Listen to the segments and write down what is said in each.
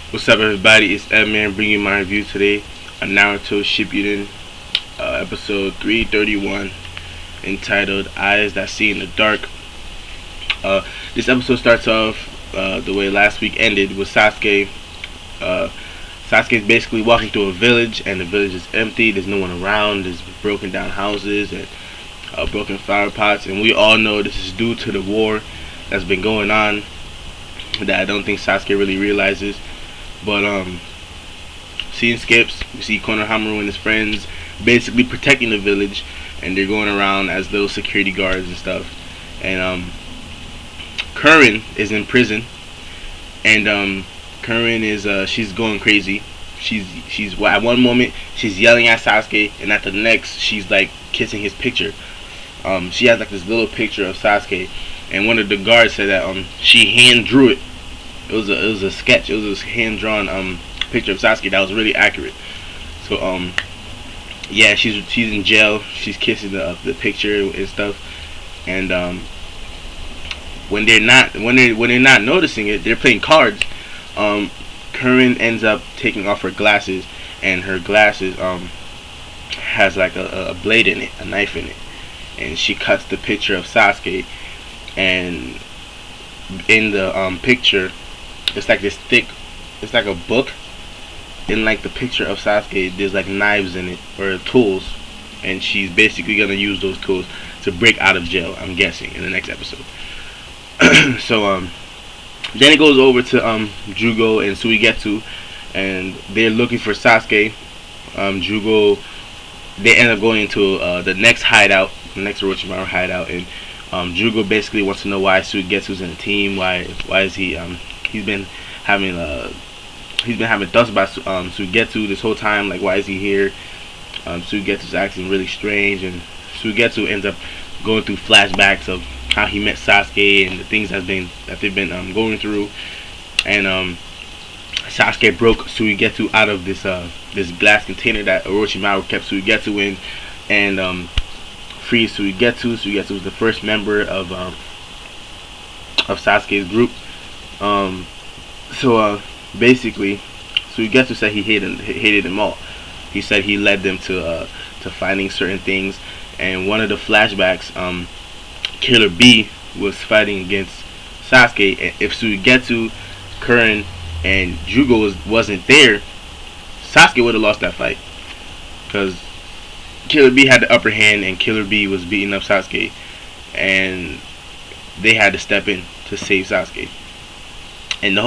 What's up, everybody? It's Edman bringing you my review today on Naruto Shippuden, episode 331, entitled Eyes That See in the Dark. This episode starts off the way last week ended with Sasuke. Sasuke's basically walking through a village, and the village is empty. There's no one around. There's broken down houses and broken flower pots, and we all know this is due to the war that's been going on that I don't think Sasuke really realizes. But scene skips. We see Konohamaru and his friends basically protecting the village, and they're going around as those security guards and stuff. And Curren is in prison, and Curren is she's going crazy. She's at one moment she's yelling at Sasuke, and at the next she's like kissing his picture. She has like this little picture of Sasuke, and one of the guards said that she hand drew it. It was a sketch. It was a hand drawn picture of Sasuke that was really accurate. So yeah, she's in jail. She's kissing the picture and stuff. And when they're not noticing it, they're playing cards. Curren ends up taking off her glasses, and her glasses has like a blade in it, a knife in it, and she cuts the picture of Sasuke. And in the picture, it's like this thick, it's like a book. In like the picture of Sasuke, there's like knives in it, or tools, and she's basically gonna use those tools to break out of jail, I'm guessing, in the next episode. So then it goes over to Jugo and Suigetsu, and they're looking for Sasuke. Jugo, they end up going into the next hideout, the next Orochimaru hideout, and Jugo basically wants to know why Suigetsu's in the team. Why is he he's been having thoughts about Suigetsu this whole time. Like, why is he here? Suigetsu's acting really strange, and Suigetsu ends up going through flashbacks of how he met Sasuke and the things that they've been going through. And Sasuke broke Suigetsu out of this glass container that Orochimaru kept Suigetsu in, and freed Suigetsu. Suigetsu was the first member of Sasuke's group. So basically, Suigetsu said he hated them all. He said he led them to finding certain things. And one of the flashbacks, Killer B was fighting against Sasuke. And if Suigetsu, Curren, and Jugo wasn't there, Sasuke would have lost that fight, because Killer B had the upper hand, and Killer B was beating up Sasuke, and they had to step in to save Sasuke. And the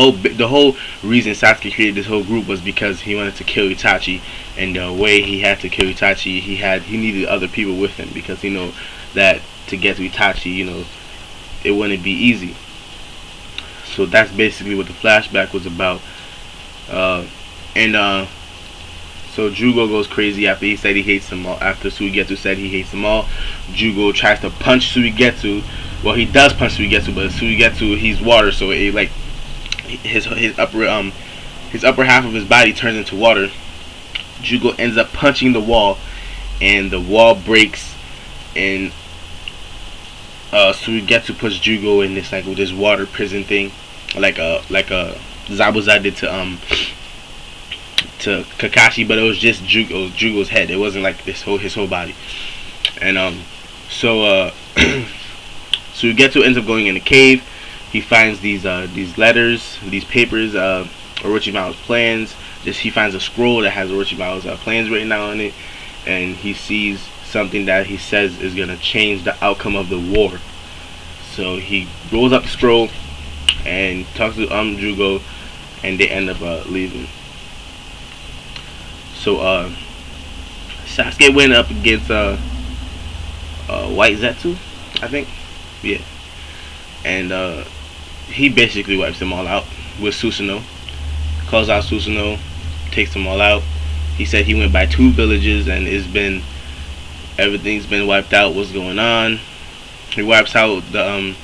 whole reason Sasuke created this whole group was because he wanted to kill Itachi, and the way he had to kill Itachi, he needed other people with him, because he know that to get to Itachi, it wouldn't be easy. So that's basically what the flashback was about. So Jugo goes crazy after he said he hates them all. After Suigetsu said he hates them all, Jugo tries to punch Suigetsu. Well, he does punch Suigetsu, but Suigetsu, he's water, so it like his upper half of his body turns into water. Jugo ends up punching the wall, and the wall breaks, and Suigetsu puts Jugo in this water prison thing, like a Zabuza did to Kakashi, but it was just Jugo's head. It wasn't like his whole body. And so Suigetsu ends up going in a cave. He finds these letters, these papers, Orochimaru's plans. He finds a scroll that has Orochimaru's plans written down on it, and he sees something that he says is gonna change the outcome of the war. So he rolls up the scroll and talks to Jugo, and they end up leaving. So Sasuke went up against White Zetsu, I think, yeah, and he basically wipes them all out with Susanoo. Calls out Susanoo, takes them all out. He said he went by 2 villages, and everything's been wiped out. What's going on? He wipes out the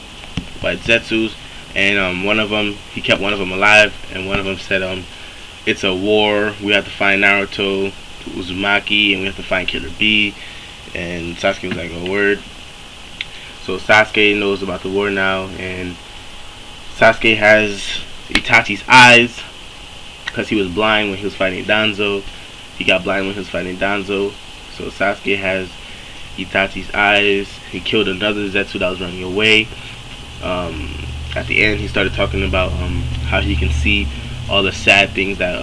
White Zetsus, and one of them, he kept one of them alive, and one of them said it's a war. We have to find Naruto, Uzumaki, and we have to find Killer B. And Sasuke was like, "Oh, word." So Sasuke knows about the war now, and Sasuke has Itachi's eyes, because he was blind when he was fighting Danzo. He got blind when he was fighting Danzo. So Sasuke has Itachi's eyes. He killed another Zetsu that was running away. At the end, he started talking about how he can see all the sad things that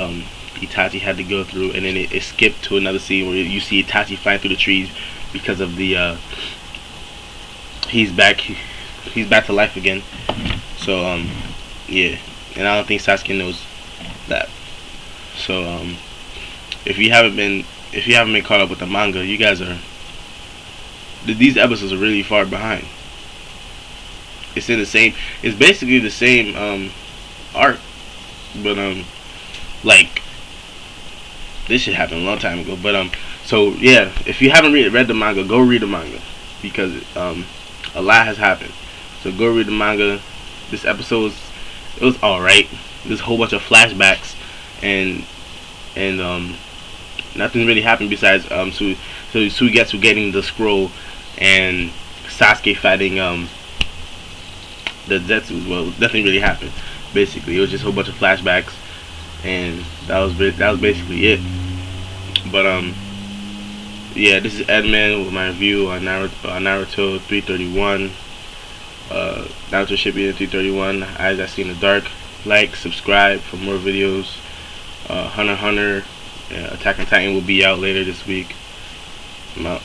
Itachi had to go through, and then it skipped to another scene where you see Itachi flying through the trees because of the he's back to life again. So yeah, and I don't think Sasuke knows that. So if you haven't been caught up with the manga, you guys are, these episodes are really far behind. It's basically the same arc, but like, this shit happened a long time ago. But so yeah, if you haven't read the manga, go read the manga, because a lot has happened. So go read the manga. This episode was alright. There's a whole bunch of flashbacks, and nothing really happened besides Suigetsu getting the scroll and Sasuke fighting the Zetsus. Well, nothing really happened. Basically, it was just a whole bunch of flashbacks, and that was basically it. But yeah, this is Edmund with my review on Naruto 331. Naruto Shippuden 331. Eyes I See in the Dark. Like, subscribe for more videos. Hunter x Hunter, Attack on Titan will be out later this week. I'm out.